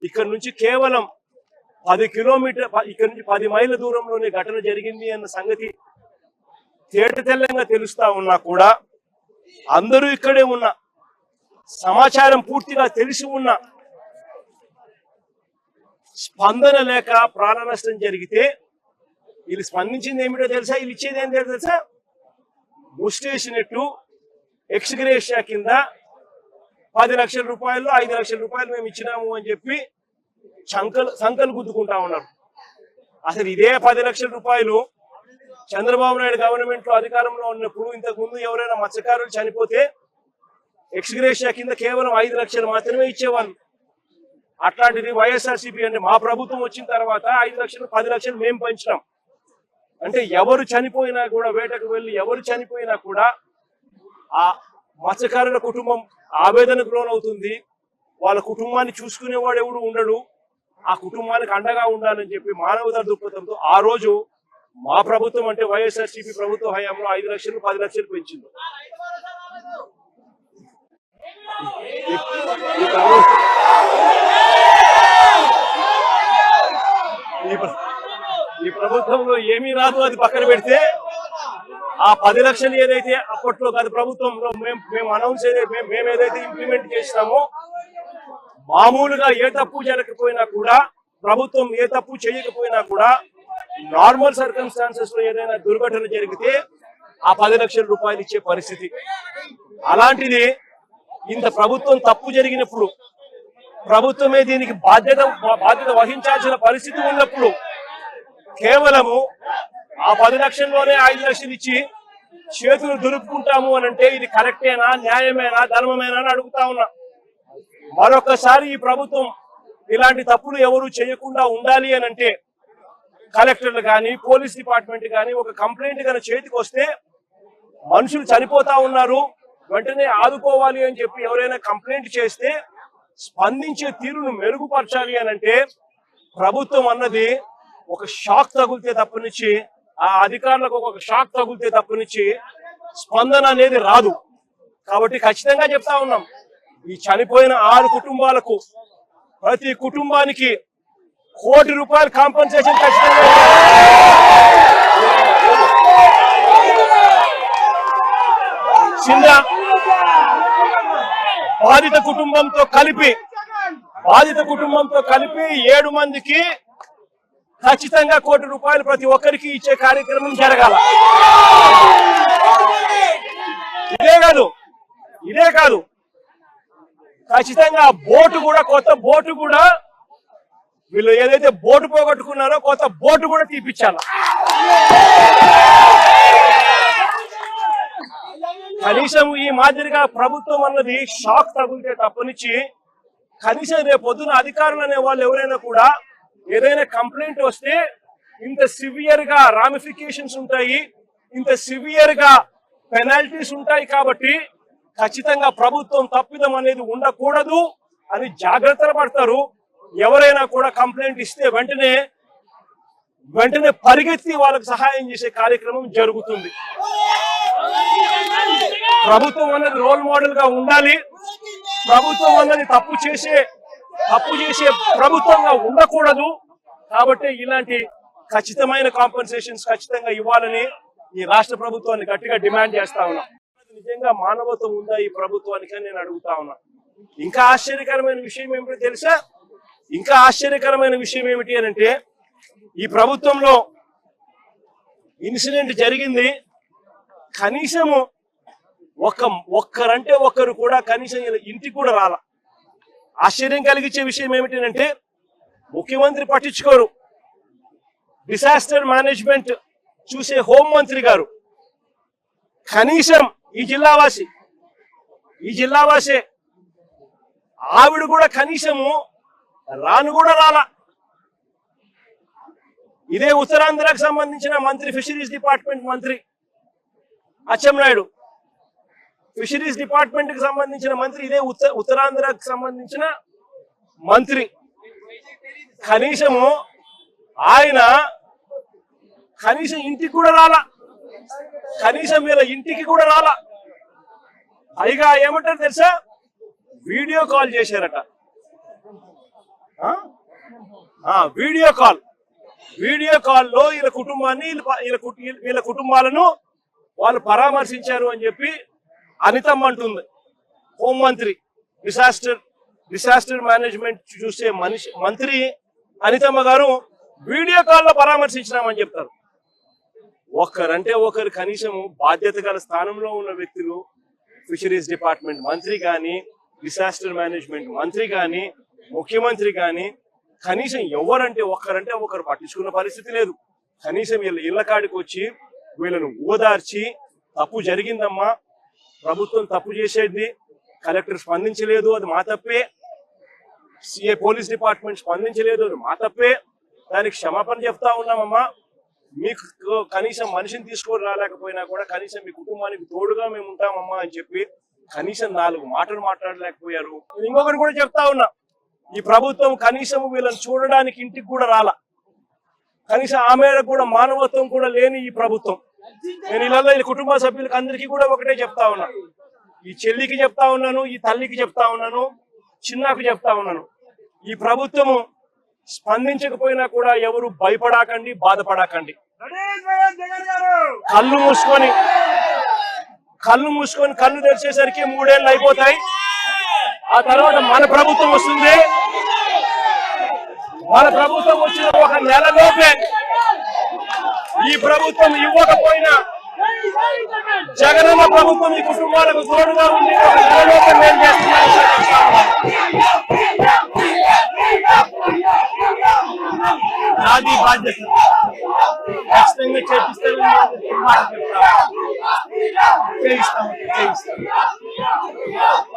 ఇక్కడ నుంచి కేవలం 10 కిలోమీటర్ ఇక్కడ నుంచి 10 మైళ్ళ దూరంలోనే ఘటన జరిగింది అన్న సంగతి తేటతెల్లంగా తెలుస్తా ఉన్నా కూడా అందరూ ఇక్కడే ఉన్న సమాచారం పూర్తిగా తెలిసి ఉన్న స్పందన లేక ప్రాణ నష్టం జరిగితే వీళ్ళు స్పందించింది ఏమిటో తెలుసా? వీళ్ళు ఇచ్చేది ఏం తెలుసా? ముస్టేసినట్టు ఎక్స్గ్రేషియా కింద 10 లక్షల రూపాయలు 5 లక్షల రూపాయలు మేము ఇచ్చినాము అని చెప్పి సంకలు గుద్దుకుంటా ఉన్నారు. అసలు ఇదే 10 లక్షల రూపాయలు చంద్రబాబు నాయుడు గవర్నమెంట్ లో అధికారంలో ఉన్నప్పుడు ఇంతకు ముందు ఎవరైనా మత్స్యకారులు చనిపోతే ఎక్స్గ్రేషియా కింద కేవలం 5 లక్షలు మాత్రమే ఇచ్చేవాళ్ళు. అట్లాంటిది వైఎస్ఆర్సీపీ అంటే మా ప్రభుత్వం వచ్చిన తర్వాత 5 లక్షలు 10 లక్షలు మేము పంచినాం. అంటే ఎవరు చనిపోయినా కూడా, వేటకు వెళ్ళి ఎవరు చనిపోయినా కూడా ఆ మత్స్యకారుల కుటుంబం ఆవేదనకు లోనవుతుంది. వాళ్ళ కుటుంబాన్ని చూసుకునేవాడు ఎవడు ఉండడు. ఆ కుటుంబానికి అండగా ఉండాలని చెప్పి మానవతా దృక్పథంతో ఆ రోజు మా ప్రభుత్వం అంటే వైఎస్ఆర్సీపీ ప్రభుత్వ హయాంలో 5 లక్షలు 10 లక్షలు పెంచింది. ఈ ప్రభుత్వంలో ఏమీ రాదు, అది పక్కన పెడితే ఆ 10 లక్షలు ఏదైతే అప్పట్లో గత ప్రభుత్వంలో మేము అనౌన్స్ మేము ఏదైతే ఇంప్లిమెంట్ చేసినామో, మామూలుగా ఏ తప్పు జరగకపోయినా కూడా, ప్రభుత్వం ఏ తప్పు చేయకపోయినా కూడా, నార్మల్ సర్కమ్స్టాన్సెస్ లో ఏదైనా దుర్ఘటన జరిగితే ఆ 10 లక్షల రూపాయలు ఇచ్చే పరిస్థితి. అలాంటిది ఇంత ప్రభుత్వం తప్పు జరిగినప్పుడు, ప్రభుత్వమే దీనికి బాధ్యత వహించాల్సిన పరిస్థితి ఉన్నప్పుడు కేవలము ఆ 10 లక్షల్లోనే 5 లక్షలు ఇచ్చి చేతులు దులుపుకుంటాము అని అంటే ఇది కరెక్టేనా, న్యాయమేనా, ధర్మమేనా అని అడుగుతా ఉన్నా. మరొకసారి ఈ ప్రభుత్వం ఇలాంటి తప్పులు ఎవరు చేయకుండా ఉండాలి అని అంటే కలెక్టర్లు కానీ, పోలీస్ డిపార్ట్మెంట్ కానీ ఒక కంప్లైంట్ కానీ చేతికి వస్తే, మనుషులు చనిపోతా ఉన్నారు వెంటనే ఆదుకోవాలి అని చెప్పి ఎవరైనా కంప్లైంట్ చేస్తే స్పందించే తీరును మెరుగుపరచాలి అని అంటే ప్రభుత్వం అన్నది ఒక షాక్ తగిలితే తప్పనిచ్చి, ఆ అధికారులకు ఒక షాక్ తగిలితే తప్పనిచ్చి స్పందన అనేది రాదు. కాబట్టి ఖచ్చితంగా చెప్తా ఉన్నాం, ఈ చనిపోయిన 6 కుటుంబాలకు ప్రతి కుటుంబానికి ₹1 కోటి కాంపన్సేషన్ ఖచ్చితంగా. చిన్న బాధిత కుటుంబంతో కలిపి 7 మందికి ఖచ్చితంగా ₹1 కోటి ప్రతి ఒక్కరికి ఇచ్చే కార్యక్రమం జరగాల. ఇదే కాదు ఖచ్చితంగా బోటు కూడా, కొత్త బోటు కూడా, వీళ్ళు ఏదైతే బోటు పోగొట్టుకున్నారో కొత్త బోటు కూడా తీపిచ్చాల. కనీసం ఈ మాదిరిగా ప్రభుత్వం అన్నది షాక్ తగిలితే తప్పనిచ్చి, కనీసం రేపు పొద్దున అధికారులు అనే వాళ్ళు ఎవరైనా కూడా ఏదైనా కంప్లైంట్ వస్తే ఇంత సివియర్ గా రామిఫికేషన్స్ ఉంటాయి, ఇంత సివియర్ గా పెనాల్టీస్ ఉంటాయి. కాబట్టి ఖచ్చితంగా ప్రభుత్వం తప్పిదం అనేది ఉండకూడదు అని జాగ్రత్తలు పడతారు. ఎవరైనా కూడా కంప్లైంట్ ఇస్తే వెంటనే పరిగెత్తి వాళ్ళకు సహాయం చేసే కార్యక్రమం జరుగుతుంది. ప్రభుత్వం అన్నది రోల్ మోడల్ గా ఉండాలి. ప్రభుత్వం అన్నది తప్పు చేసే ప్రభుత్వంగా ఉండకూడదు. కాబట్టి ఇలాంటి ఖచ్చితమైన కాంపెన్సేషన్స్ ఖచ్చితంగా ఇవ్వాలని ఈ రాష్ట్ర ప్రభుత్వాన్ని గట్టిగా డిమాండ్ చేస్తా ఉన్నా. నిజంగా మానవత్వం ఉందా ఈ ప్రభుత్వానికి అని నేను అడుగుతా ఉన్నా. ఇంకా ఆశ్చర్యకరమైన విషయం ఏమిటో తెలుసా? ఇంకా ఆశ్చర్యకరమైన విషయం ఏమిటి అని అంటే, ఈ ప్రభుత్వంలో ఇన్సిడెంట్ జరిగింది, కనీసము ఒక్కరంటే ఒక్కరు కూడా కనీసం ఇంటికి కూడా రాల. ఆశ్చర్యం కలిగించే విషయం ఏమిటంటే, ముఖ్యమంత్రి పట్టించుకోరు, డిసాస్టర్ మేనేజ్మెంట్ చూసే హోంమంత్రి గారు కనీసం ఈ జిల్లావాసే ఆవిడ కూడా కనీసము రాను కూడా రాలా. ఇదే ఉత్తరాంధ్రకు సంబంధించిన మంత్రి, ఫిషరీస్ డిపార్ట్మెంట్ మంత్రి అచ్చెన్నాయుడు, ఫిషరీస్ డిపార్ట్మెంట్ కి సంబంధించిన మంత్రి, ఇదే ఉత్తరాంధ్రకు సంబంధించిన మంత్రి, కనీసము ఆయన కనీసం ఇంటికి కూడా రాలా, కనీసం వీళ్ళ ఇంటికి కూడా రాలా. పైగా ఏమంటారు తెలుసా, వీడియో కాల్ చేశారట. వీడియో కాల్లో వీళ్ళ కుటుంబాన్ని వీళ్ళ కుటుంబాలను వాళ్ళు పరామర్శించారు అని చెప్పి అనితమ్మ అంటుంది. హోంమంత్రి, డిసాస్టర్ మేనేజ్మెంట్ చూసే మంత్రి అనితమ్మ గారు వీడియో కాల్లో పరామర్శించినామని చెప్తారు. ఒకరంటే ఒకరు కనీసం బాధ్యత గల స్థానంలో ఉన్న వ్యక్తులు, ఫిషరీస్ డిపార్ట్మెంట్ మంత్రి కానీ, డిసాస్టర్ మేనేజ్మెంట్ మంత్రి కానీ, ముఖ్యమంత్రి కానీ కనీసం ఎవరంటే ఒకరు పట్టించుకున్న పరిస్థితి లేదు. కనీసం వీళ్ళ ఇళ్ల కాడికి వచ్చి వీళ్ళను ఓదార్చి తప్పు జరిగిందమ్మా, ప్రభుత్వం తప్పు చేసేది, కలెక్టర్ స్పందించలేదు, అది మా తప్పే, సిఏ పోలీస్ డిపార్ట్మెంట్ స్పందించలేదు, అది మా తప్పే, దానికి క్షమాపణ చెప్తా ఉన్నామమ్మా, మీకు కనీసం మనిషిని తీసుకొని రాలేకపోయినా కూడా కనీసం మీ కుటుంబానికి తోడుగా మేము ఉంటామమ్మా అని చెప్పి కనీసం 4 మాటలు మాట్లాడలేకపోయారు. ఇంకొకటి కూడా చెప్తా ఉన్నా, ఈ ప్రభుత్వం కనీసం వీళ్ళని చూడడానికి ఇంటికి కూడా రాలా. కనీసం ఆ మేరకు కూడా మానవత్వం కూడా లేని ఈ ప్రభుత్వం. నేను ఇలా ఈ కుటుంబ సభ్యులకు అందరికీ కూడా ఒకటే చెప్తా ఉన్నా, ఈ చెల్లికి చెప్తా ఉన్నాను, ఈ తల్లికి చెప్తా ఉన్నాను, చిన్నకు చెప్తా ఉన్నాను, ఈ ప్రభుత్వము స్పందించకపోయినా కూడా ఎవరు భయపడాకండి, బాధపడాకండి. కళ్ళు మూసుకొని కళ్ళు తెరిచేసరికి 3 ఏళ్ళు అయిపోతాయి. ఆ తర్వాత మన ప్రభుత్వం వస్తుంది. మన ప్రభుత్వం వచ్చిన 1 నెలలోపే ఈ ప్రభుత్వం ఇవ్వకపోయినా జగనన్న ప్రభుత్వం ఈ కుటుంబాలకు తోడుగా ఉండి 1 నెలలోపే మేము చేస్తున్నాం. నాది బాధ్యత, ఖచ్చితంగా చేపిస్తాను.